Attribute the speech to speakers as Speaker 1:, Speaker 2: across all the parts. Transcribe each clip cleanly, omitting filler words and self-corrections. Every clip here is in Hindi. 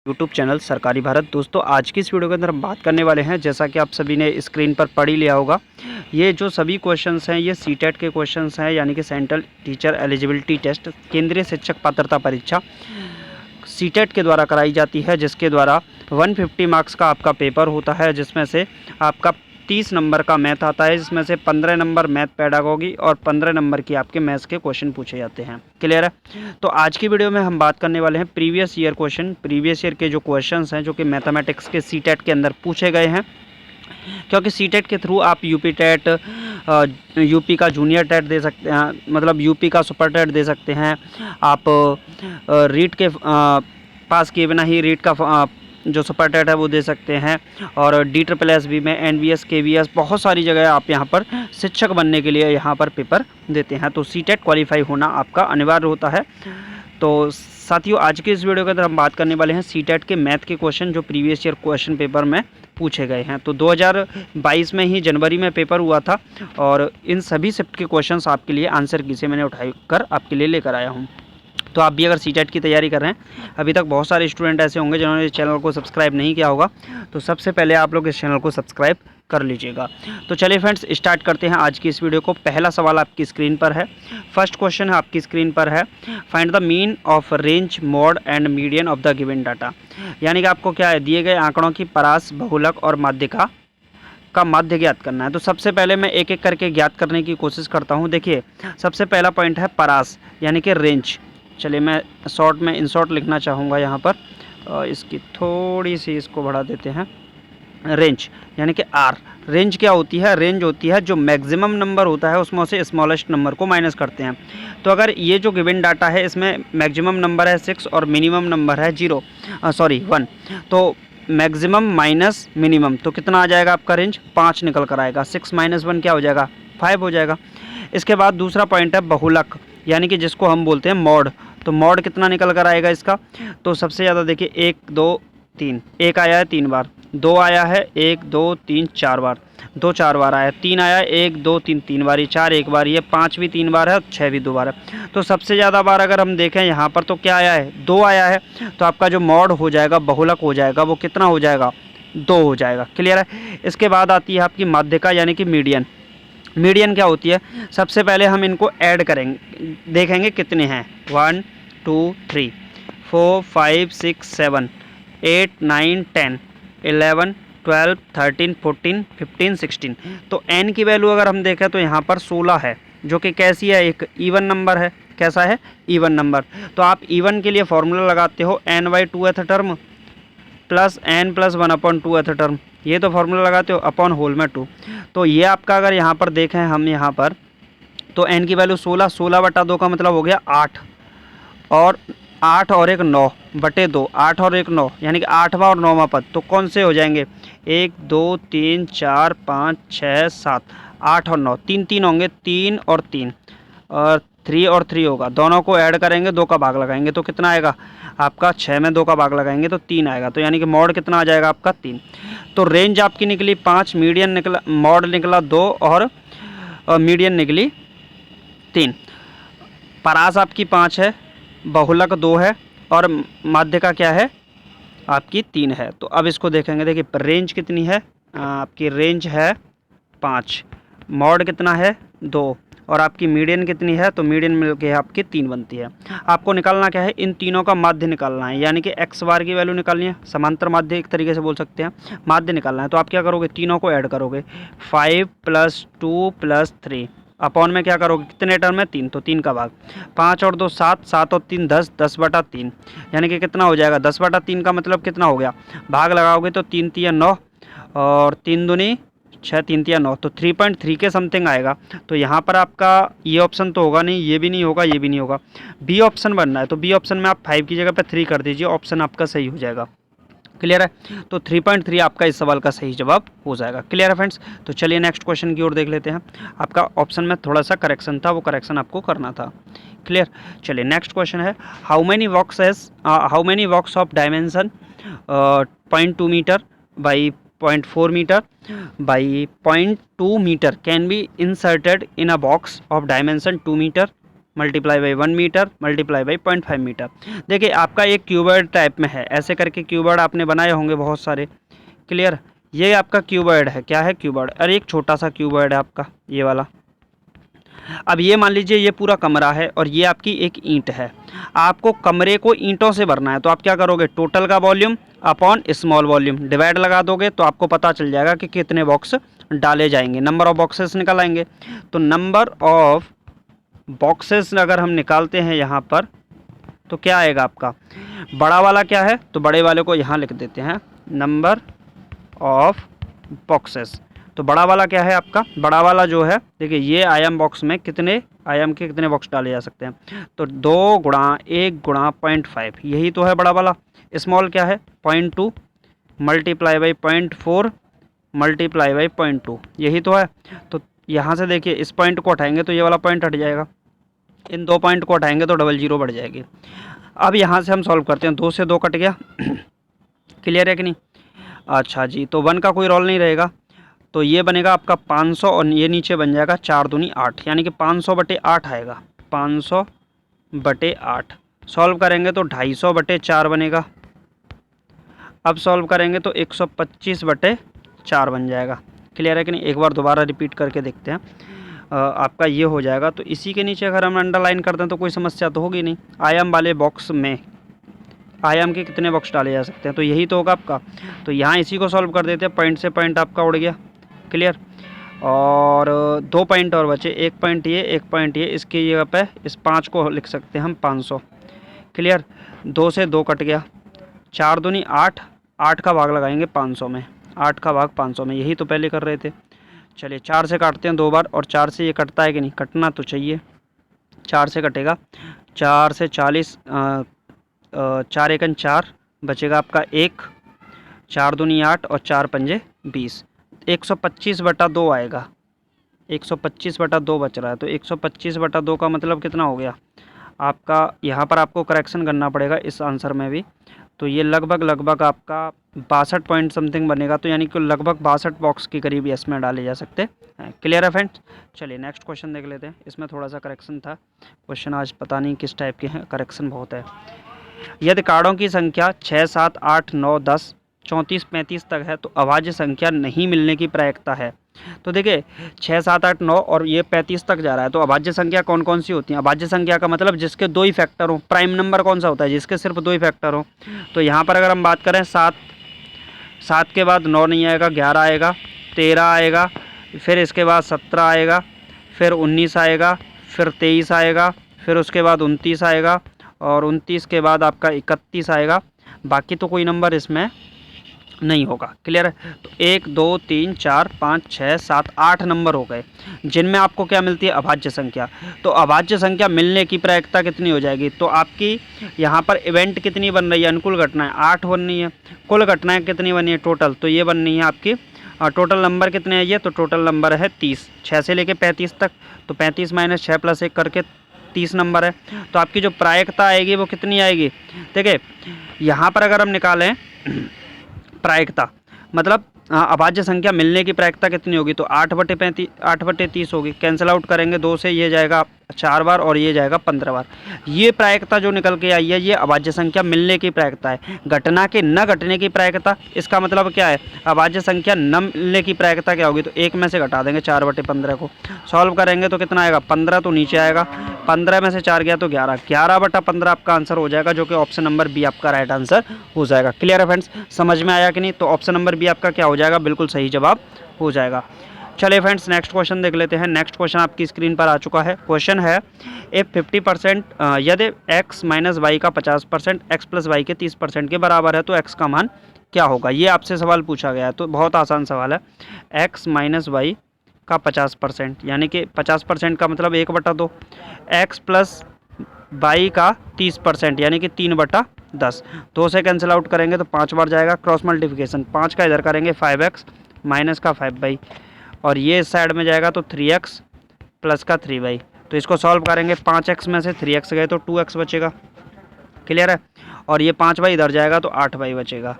Speaker 1: यूट्यूब चैनल सरकारी भारत। दोस्तों आज की इस वीडियो के अंदर हम बात करने वाले हैं, जैसा कि आप सभी ने स्क्रीन पर पढ़ ही लिया होगा, ये जो सभी क्वेश्चंस हैं ये सीटेट के क्वेश्चंस हैं, यानी कि सेंट्रल टीचर एलिजिबिलिटी टेस्ट, केंद्रीय शिक्षक पात्रता परीक्षा सीटेट के द्वारा कराई जाती है, जिसके द्वारा 150 मार्क्स का आपका पेपर होता है, जिसमें से आपका 30 नंबर का मैथ आता है, जिसमें से 15 नंबर मैथ पेडागोगी और 15 नंबर की आपके मैथ्स के क्वेश्चन पूछे जाते हैं। क्लियर है? तो आज की वीडियो में हम बात करने वाले हैं previous year question, previous year के जो क्वेश्चंस हैं जो कि मैथमेटिक्स के सीटेट के अंदर पूछे गए हैं, क्योंकि सीटेट के थ्रू आप यूपी टेट, यूपी का जूनियर टेट दे सकते हैं, मतलब यूपी का सुपर टेट दे सकते हैं, आप रीट के पास किए बिना ही रीट का जो सुपर टेट है वो दे सकते हैं, और DSSB में NVS KVS बहुत सारी जगह आप यहाँ पर शिक्षक बनने के लिए यहाँ पर पेपर देते हैं। तो सीटेट क्वालिफाई होना आपका अनिवार्य होता है। तो साथियों आज की इस वीडियो के अंदर हम बात करने वाले हैं सीटेट के मैथ के क्वेश्चन जो प्रीवियस ईयर क्वेश्चन पेपर में पूछे गए हैं। तो 2022 में ही जनवरी में पेपर हुआ था, और इन सभी शिफ्ट के क्वेश्चंस आपके लिए आंसर की से मैंने उठाकर आपके लिए लेकर आया हूँ। तो आप भी अगर सीटेट की तैयारी कर रहे हैं, अभी तक बहुत सारे स्टूडेंट ऐसे होंगे जिन्होंने इस चैनल को सब्सक्राइब नहीं किया होगा, तो सबसे पहले आप लोग इस चैनल को सब्सक्राइब कर लीजिएगा। तो चलिए फ्रेंड्स स्टार्ट करते हैं आज की इस वीडियो को। पहला सवाल आपकी स्क्रीन पर है, फर्स्ट क्वेश्चन है आपकी स्क्रीन पर है, find the mean of range, mod and median of the given data. यानी कि आपको क्या है, दिए गए आंकड़ों की परास, बहुलक और माध्यिका का माध्य ज्ञात करना है। तो सबसे पहले मैं एक एक करके ज्ञात करने की कोशिश करता हूँ। देखिए सबसे पहला पॉइंट है परास यानी कि रेंज। चलिए मैं शॉर्ट में इन शॉर्ट लिखना चाहूँगा यहाँ पर, इसकी थोड़ी सी इसको बढ़ा देते हैं। रेंज यानी कि आर। रेंज क्या होती है? रेंज होती है जो मैक्सिमम नंबर होता है उसमें से स्मॉलेस्ट नंबर को माइनस करते हैं। तो अगर ये जो गिवन डाटा है इसमें मैक्सिमम नंबर है 6 और मिनिमम नंबर है 1, तो मैक्सिमम माइनस मिनिमम तो कितना आ जाएगा आपका रेंज? 5 निकल कर आएगा। 6 - 1 क्या हो जाएगा? 5 हो जाएगा। इसके बाद दूसरा पॉइंट है बहुलक, यानी कि जिसको हम बोलते हैं मॉड। तो मॉड कितना निकल कर आएगा इसका? तो सबसे ज़्यादा देखिए 1 2 3, 1 आया है 3 बार, 2 आया है 1 2 3 4 बार, 2 4 बार आया, 3 आया 1 2 3 3 बार, ये 4 1 बार, ये 5 भी 3 बार है और 6 भी 2 बार है। तो सबसे ज़्यादा बार अगर हम देखें यहाँ पर तो क्या आया है? 2 आया है। तो आपका जो मॉड हो जाएगा, बहुलक हो जाएगा, वो कितना हो जाएगा? 2 हो जाएगा। क्लियर है? इसके बाद आती है आपकी माध्यिका यानी कि मीडियन। मीडियन क्या होती है? सबसे पहले हम इनको ऐड करेंगे, देखेंगे कितने हैं। 1 2 3 4 5 6 7 8 9 10 11 12 13 14 15 16। तो n की वैल्यू अगर हम देखें तो यहाँ पर 16 है, जो कि कैसी है? एक इवन नंबर है। कैसा है? Even number. तो आप इवन के लिए फॉर्मूला लगाते हो n/2th term plus n+1/2th term, ये तो फार्मूला लगाते हो, अपॉन होल में 2। तो ये आपका अगर यहाँ पर देखें हम यहाँ पर तो n की वैल्यू 16, 16/2 का मतलब हो गया 8, और 8 और 1 9/2, 8 और 1 9, यानी कि 8वां और 9वां पद तो कौन से हो जाएंगे? 1 2 3 4 5 6 7 8 और 9, 3 3 होंगे, 3 और 3, और 3 और 3 होगा, दोनों को ऐड करेंगे, 2 का भाग लगाएंगे तो कितना आएगा आपका? 6 में 2 का भाग लगाएंगे तो 3 आएगा। तो यानी कि मॉड कितना आ जाएगा आपका? 3। तो रेंज आपकी निकली 5, मीडियन निकला, मॉड निकला 2 और मीडियन निकली 3। परास आपकी 5 है, बहुलक 2 है, और माध्यिका क्या है? आपकी 3 है। तो अब इसको देखेंगे। देखिए रेंज कितनी है आपकी? रेंज है 5, मॉड कितना है? 2, और आपकी मीडियन कितनी है? तो मीडियन मिलके आपकी 3 बनती है। आपको निकालना क्या है? इन तीनों का माध्य निकालना है, यानी कि x बार की वैल्यू निकालनी है, समांतर माध्य एक तरीके से बोल सकते हैं, माध्य निकालना है। तो आप क्या करोगे? तीनों को ऐड करोगे, 5 + 2 + 3 अपॉन में क्या करोगे? कितने टर्म है? 3, तो 3 का भाग, 5 और 2 7, 7 और 3 10, 10/3, यानी कि कितना हो जाएगा? 10/3 का मतलब कितना हो गया? भाग लगाओगे तो 3 3 9 और 3 दूनी 6, 3 3 9, तो 3.3 के समथिंग आएगा। तो यहाँ पर आपका ये ऑप्शन तो होगा नहीं, ये भी नहीं होगा, ये भी नहीं होगा, बी ऑप्शन बनना है। तो बी ऑप्शन में आप 5 की जगह पे 3 कर दीजिए, ऑप्शन आपका सही हो जाएगा। क्लियर है? तो 3.3 आपका इस सवाल का सही जवाब हो जाएगा। क्लियर है फ्रेंड्स? तो चलिए नेक्स्ट क्वेश्चन की ओर देख लेते हैं। आपका ऑप्शन में थोड़ा सा करेक्शन था, वो करेक्शन आपको करना था। क्लियर? चलिए नेक्स्ट क्वेश्चन है, how many boxes of dimension 0.2 metre by 0.4 metre by 0.2 meter can be inserted in a box of dimension 2 meter multiply by 1 metre multiply by 0.5 metre. देखिए आपका एक क्यूबॉइड टाइप में है, ऐसे करके क्यूबॉइड आपने बनाए होंगे बहुत सारे। क्लियर, ये आपका क्यूबॉइड है। क्या है? क्यूबॉइड। और एक छोटा सा क्यूबॉइड है आपका ये वाला। अब ये मान लीजिए ये पूरा कमरा है और ये आपकी एक ईंट है। आपको कमरे को ईंटों से भरना है, तो आप क्या करोगे? टोटल का volume upon small volume divide लगा दोगे तो आपको पता चल जाएगा कि कितने बॉक्स डाले जाएंगे। नंबर ऑफ बॉक्सेस निकल आएंगे। तो नंबर ऑफ बॉक्सेस अगर हम निकालते हैं यहाँ पर तो क्या आएगा आपका? बड़ा वाला क्या है? तो बड़े वाले को यहाँ लिख देते हैं, नंबर ऑफ बॉक्सेस। तो बड़ा वाला क्या है आपका? बड़ा वाला जो है, देखिए ये आयाम बॉक्स में कितने आयाम के कितने बॉक्स डाले जा सकते हैं? तो 2 गुणा 1 गुणा 0.5, यही तो है बड़ा वाला। स्मॉल क्या है? 0.2 मल्टीप्लाई बाई 0.4 मल्टीप्लाई बाई 0.2, यही तो है। तो यहाँ से देखिए इस पॉइंट को हटाएंगे तो ये वाला पॉइंट हट जाएगा, इन 2 पॉइंट को हटाएंगे तो 00 बढ़ जाएगी। अब यहाँ से हम सॉल्व करते हैं। 2 से 2 कट गया। क्लियर है कि नहीं? अच्छा जी, तो 1 का कोई रोल नहीं रहेगा, तो ये बनेगा आपका 500 और ये नीचे बन जाएगा 4 दूनी 8, यानी कि 500/8 आएगा। 500/8 सॉल्व करेंगे तो 250/4 बनेगा। अब सॉल्व करेंगे तो 125/4 बन जाएगा। क्लियर है कि नहीं? एक बार दोबारा रिपीट करके देखते हैं। आपका ये हो जाएगा। तो इसी के नीचे अगर हम अंडरलाइन कर दें तो कोई समस्या तो होगी नहीं। आयाम वाले बॉक्स में आयाम के कितने बॉक्स डाले जा सकते हैं, तो यही तो होगा आपका। तो यहाँ इसी को सॉल्व कर देते हैं। पॉइंट से पॉइंट आपका उड़ गया। क्लियर, और 2 पॉइंट और बचे, 1 पॉइंट ये 1 पॉइंट ये, इसकी जगह पे इस 5 को लिख सकते हैं हम 500। क्लियर, 2 से 2 कट गया, 4 दूनी 8, 8 का भाग लगाएंगे 500 में, 8 का भाग 500 में, यही तो पहले कर रहे थे। चलिए 4 से काटते हैं 2 बार, और 4 से ये कटता है कि नहीं? कटना तो चाहिए। 4 से कटेगा, 4 से 40, 4 एकन 4 बचेगा आपका 1, 4 दूनी 8 और 4 पंजे 20, 125/2 आएगा। 125/2 बच रहा है। तो 125/2 का मतलब कितना हो गया आपका? यहाँ पर आपको करेक्शन करना पड़ेगा इस आंसर में भी। तो ये लगभग आपका 62 पॉइंट समथिंग बनेगा। तो यानी कि लगभग 62 बॉक्स के करीब इसमें डाले जा सकते हैं। क्लियर है फ्रेंड्स? चलिए नेक्स्ट क्वेश्चन देख लेते हैं। इसमें थोड़ा सा करेक्शन था। क्वेश्चन आज पता नहीं किस टाइप के हैं, करेक्शन बहुत है। यदि कार्डों की संख्या 6, 7, 8, 9, 10, 34, 35 तक है तो अभाज्य संख्या नहीं मिलने की प्रायिकता है। तो देखिए 6, 7, 8, 9 और ये 35 तक जा रहा है। तो अभाज्य संख्या कौन कौन सी होती हैं? अभाज्य संख्या का मतलब जिसके 2 ही फैक्टर हों। प्राइम नंबर कौन सा होता है? जिसके सिर्फ 2 ही फैक्टर हों। तो यहाँ पर अगर हम बात करें 7 के बाद 9 नहीं आएगा, 11 आएगा, 13 आएगा, फिर इसके बाद 17 आएगा, फिर 19 आएगा, फिर 23 आएगा, फिर उसके बाद 29 आएगा, और 29 के बाद आपका 31 आएगा। बाकी तो कोई नंबर इसमें नहीं होगा। क्लियर है? तो 1, 2, 3, 4, 5, 6, 7, 8 नंबर हो गए जिनमें आपको क्या मिलती है? अभाज्य संख्या। तो अभाज्य संख्या मिलने की प्रायिकता कितनी हो जाएगी? तो आपकी यहाँ पर इवेंट कितनी बन रही है? अनुकूल घटनाएं 8 बन रही है। कुल घटनाएं कितनी बनी है टोटल? तो ये बन रही है आपकी, टोटल नंबर कितने हैं ये? तो टोटल नंबर है 30, 6 से लेके 35 तक। तो 35 - 6 + 1 करके 30 नंबर है। तो आपकी जो प्रायिकता आएगी वो कितनी आएगी? देखिए यहाँ पर अगर हम निकालें प्रायिकता, मतलब अभाज्य संख्या मिलने की प्रायिकता कितनी होगी? तो 8/30 होगी। कैंसिल आउट करेंगे 2 से, ये जाएगा 4 बार और ये जाएगा 15 बार। ये प्रायिकता जो निकल के आई है ये अभाज्य संख्या मिलने की प्रायिकता है। घटना के न घटने की प्रायिकता, इसका मतलब क्या है? अभाज्य संख्या न मिलने की प्रायिकता क्या होगी? तो 1 में से घटा देंगे 4/15 को। सॉल्व करेंगे तो कितना आएगा? 15 तो नीचे आएगा, 15 में से 4 गया तो 11, 11/15 आपका आंसर हो जाएगा, जो कि ऑप्शन नंबर बी आपका राइट आंसर हो जाएगा। क्लियर है फ्रेंड्स? समझ में आया कि नहीं? तो ऑप्शन नंबर बी आपका क्या हो जाएगा? बिल्कुल सही जवाब हो जाएगा। चलिए फ्रेंड्स नेक्स्ट क्वेश्चन देख लेते हैं। नेक्स्ट क्वेश्चन आपकी स्क्रीन पर आ चुका है। क्वेश्चन है इफ 50% यदि x - y का 50% x + y के 30% के बराबर है तो x का मान क्या होगा? ये आपसे सवाल पूछा गया है। तो बहुत आसान सवाल है। x - y का 50%, यानी कि 50% का मतलब 1/2, x + y का 30%, यानी कि 3/10। 2 से कैंसिल आउट करेंगे तो 5 बार जाएगा। क्रॉस मल्टीप्लिकेशन, 5 का इधर करेंगे 5x माइनस का 5y, और ये इस साइड में जाएगा तो 3x प्लस का 3y। तो इसको सॉल्व करेंगे, 5x में से 3x गए तो 2x बचेगा। क्लियर है? और ये 5y इधर जाएगा तो 8y बचेगा।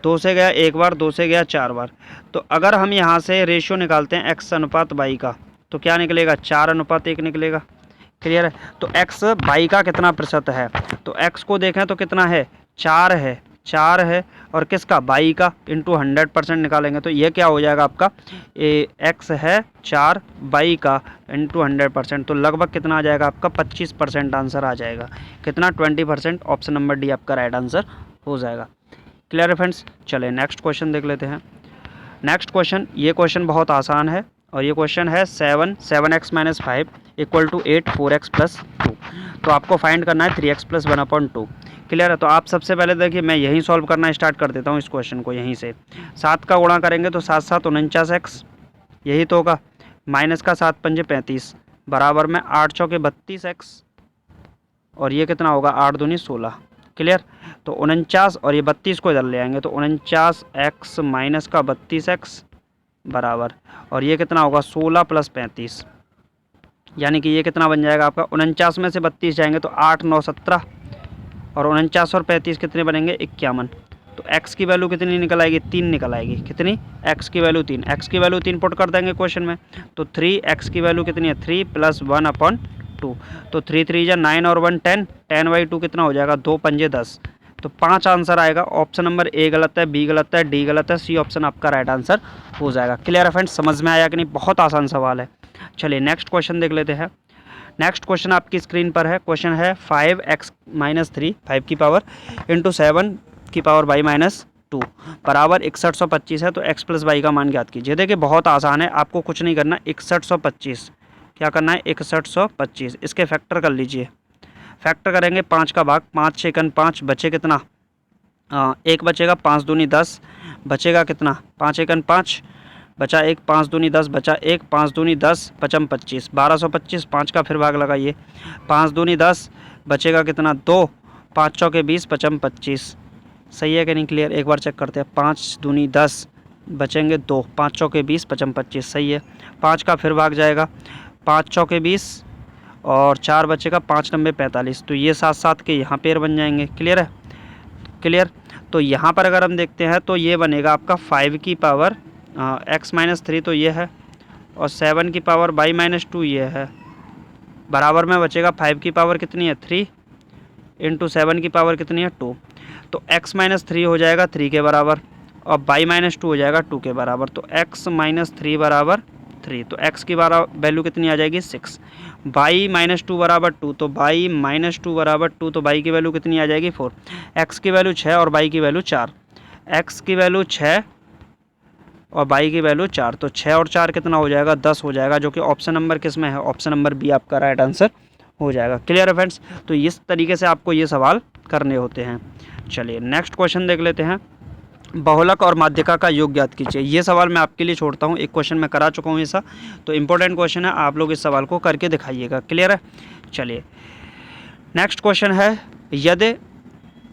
Speaker 1: 2 से गया 1 बार, 2 से गया 4 बार। तो अगर हम यहाँ से रेशियो निकालते हैं x अनुपात y का, तो क्या निकलेगा? 4/1 निकलेगा। क्लियर है। तो x बाई का कितना प्रतिशत है, तो x को देखें तो कितना है, 4 है, 4 है, और किसका, बाई का, इंटू 100% निकालेंगे तो ये क्या हो जाएगा आपका, x है 4 बाई का इंटू 100%, तो लगभग कितना आ जाएगा आपका 25% आंसर आ जाएगा। कितना, 20%। ऑप्शन नंबर डी आपका राइट आंसर हो जाएगा। क्लियर है फ्रेंड्स। चलिए नेक्स्ट क्वेश्चन देख लेते हैं। नेक्स्ट क्वेश्चन, ये क्वेश्चन बहुत आसान है और ये क्वेश्चन है 7x minus 5 equal to 8 4x plus 2। तो आपको फाइंड करना है 3x प्लस 1/2। क्लियर है। तो आप सबसे पहले देखिए, मैं यहीं सॉल्व करना स्टार्ट कर देता हूँ इस क्वेश्चन को। यहीं से 7 का गुणा करेंगे तो 7 7 49x, यही तो होगा, माइनस का 7 पंजे 35, बराबर में 8 चौके 32x, और ये कितना होगा, 8 दूनी 16। क्लियर। तो 49 और ये 32 को इधर ले आएंगे तो 49x माइनस का 32x बराबर, और ये कितना होगा 16 प्लस 35, यानी कि ये कितना बन जाएगा आपका, 49 में से 32 जाएंगे तो 8 9 17, और 49 और 35 कितने बनेंगे, 51। तो x की वैल्यू कितनी निकल आएगी, 3 निकल आएगी। कितनी, x की वैल्यू 3, x की वैल्यू 3 पुट कर देंगे क्वेश्चन में, तो 3x की वैल्यू कितनी है, 3 प्लस 1/2। तो 3 3 जा 9 और 1 10, 10/2 कितना हो जाएगा, 2 पंजे 10। तो 5 आंसर आएगा। ऑप्शन नंबर ए गलत है, बी गलत है, डी गलत है, सी ऑप्शन आपका राइट आंसर हो जाएगा। क्लियर है फ्रेंड्स, समझ में आया कि नहीं, बहुत आसान सवाल है। चलिए नेक्स्ट क्वेश्चन देख लेते हैं। नेक्स्ट क्वेश्चन आपकी स्क्रीन पर है। क्वेश्चन है 5x माइनस 3 5 की पावर इंटू 7 की पावर बाई माइनस 2 बराबर 6125 है। तो x प्लस बाई का मान ज्ञात कीजिए। देखिए बहुत आसान है, आपको कुछ नहीं करना, 6125 क्या करना है, 6125, इसके फैक्टर कर लीजिए। फैक्टर करेंगे 5 का भाग, 5 6 5, बचे कितना, एक बचेगा, 5 दूनी 10, बचेगा कितना, 5 1 5, बचा 1, 5 दूनी 10, बचा 1, 5 दूनी 10, पचम 25, 1225, 5 का फिर भाग लगाइए, 5 दूनी 10, बचेगा कितना, 2, 5 चौके 20, पचम 25। सही है कि नहीं, क्लियर। एक बार चेक करते हैं, 5 दूनी 10, बचेंगे 2, 5 चौके 20, पचम 25। सही है। 5 का फिर भाग जाएगा, 5 चौके 20 और 4 बचेगा, 5 9 45। तो ये 7 7 के यहाँ पेयर बन जाएंगे। क्लियर है, क्लियर। तो यहाँ पर अगर हम देखते हैं तो ये बनेगा आपका 5 की पावर x माइनस 3 तो ये है, और 7 की पावर बाई माइनस 2 ये है, बराबर में बचेगा 5 की पावर कितनी है, 3 इंटू 7 की पावर कितनी है, 2। तो x माइनस 3 हो जाएगा 3 के बराबर, और बाई माइनस 2 हो जाएगा 2 के बराबर। तो x माइनस 3 बराबर 3, तो x की वैल्यू कितनी आ जाएगी, 6। बाई माइनस 2 बराबर 2, तो बाई माइनस 2 बराबर 2, तो बाई की वैल्यू कितनी आ जाएगी, 4। x की वैल्यू 6 और बाई की वैल्यू 4, x की वैल्यू 6 और बाई की वैल्यू 4, तो 6 और 4 कितना हो जाएगा, 10 हो जाएगा, जो कि ऑप्शन नंबर किस में है, ऑप्शन नंबर बी आपका राइट आंसर हो जाएगा। क्लियर है फ्रेंड्स। तो इस तरीके से आपको ये सवाल करने होते हैं। चलिए नेक्स्ट क्वेश्चन देख लेते हैं। बहुलक और माध्यिका का योग ज्ञात कीजिए। ये सवाल मैं आपके लिए छोड़ता हूँ, एक क्वेश्चन मैं करा चुका हूँ ऐसा, तो इंपॉर्टेंट क्वेश्चन है, आप लोग इस सवाल को करके दिखाइएगा। क्लियर है। चलिए नेक्स्ट क्वेश्चन है, यदि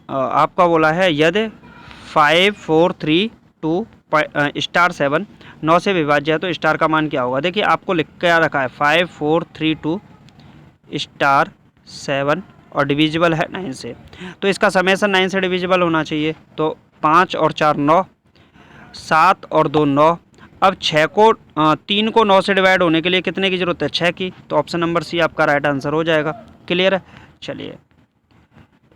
Speaker 1: आपका बोला है यदि 5 4 3 2 स्टार 7 9 से विभाज्य है तो स्टार का मान क्या होगा। देखिए आपको लिख के रखा है 5 4 3 2 स्टार 7 और डिविजिबल है 9 से, तो इसका समेसन 9 से डिविजिबल होना चाहिए। तो 5 और 4 9, 7 और 2 9। अब 6 को 3 को 9 से डिवाइड होने के लिए कितने की ज़रूरत है, 6 की। तो ऑप्शन नंबर सी आपका राइट आंसर हो जाएगा। क्लियर है। चलिए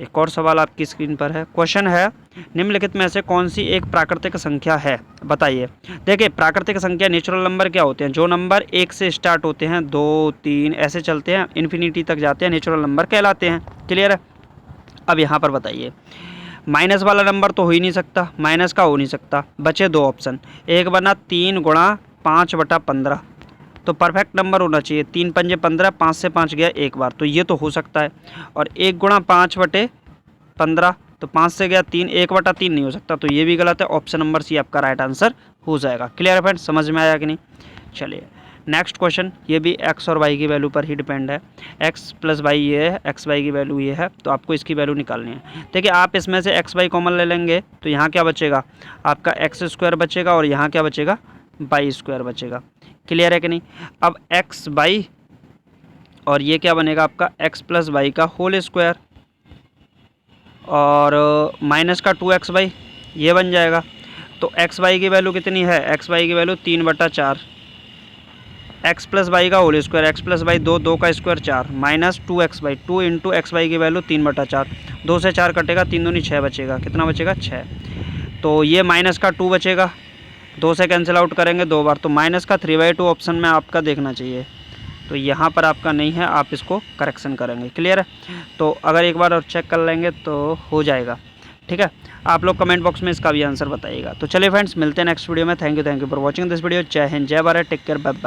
Speaker 1: एक और सवाल आपकी स्क्रीन पर है। क्वेश्चन है, निम्नलिखित में से कौन सी एक प्राकृतिक संख्या है, बताइए। देखिए प्राकृतिक संख्या नेचुरल नंबर क्या होते हैं, जो नंबर 1 से स्टार्ट होते हैं, 2 3 ऐसे चलते हैं, इन्फिनिटी तक जाते हैं, नेचुरल नंबर कहलाते हैं। क्लियर है। अब यहाँ पर बताइए, माइनस वाला नंबर तो हो ही नहीं सकता, माइनस का हो नहीं सकता, बचे 2 ऑप्शन। एक बना 3 गुणा 5/15, तो परफेक्ट नंबर होना चाहिए, 3 पंजे 15, 5 से 5 गया एक बार, तो ये तो हो सकता है। और 1 गुणा 5/15, तो 5 से गया 3, 1/3 नहीं हो सकता, तो ये भी गलत है। ऑप्शन नंबर सी आपका राइट आंसर हो जाएगा। क्लियर है फ्रेंड्स, समझ में आया कि नहीं। चलिए नेक्स्ट क्वेश्चन, ये भी x और y की वैल्यू पर ही डिपेंड है। x प्लस वाई ये है, x y की वैल्यू ये है, तो आपको इसकी वैल्यू निकालनी है। देखिए आप इसमें से x y कॉमन ले लेंगे तो यहाँ क्या बचेगा, आपका x² बचेगा, और यहाँ क्या बचेगा, y² बचेगा। क्लियर है कि नहीं। अब x बाई और ये क्या बनेगा आपका x प्लस वाई का होल स्क्वायर, और माइनस का 2x ये बन जाएगा। तो x y की वैल्यू कितनी है, x y की वैल्यू 3/4, एक्स प्लस वाई का whole square, x plus y 2, 2 का square 4, minus 2x/, 2 into x y की वैल्यू 3/4, 2 से 4 कटेगा, 3 दूनी 6 बचेगा, कितना बचेगा 6। तो ये माइनस का 2 बचेगा, 2 से कैंसिल आउट करेंगे 2 बार, तो माइनस का 3/2 ऑप्शन में आपका देखना चाहिए। तो यहाँ पर आपका नहीं है, आप इसको करेक्शन करेंगे। क्लियर है? तो अगर एक बार और चेक कर लेंगे तो हो जाएगा। ठीक है, आप लोग कमेंट बॉक्स में इसका भी आंसर बताइएगा। तो चलिए फ्रेंड्स, मिलते हैं नेक्स्ट वीडियो में। Thank you for watching this video. जय हिंद, जय Bharat, take care, bye bye.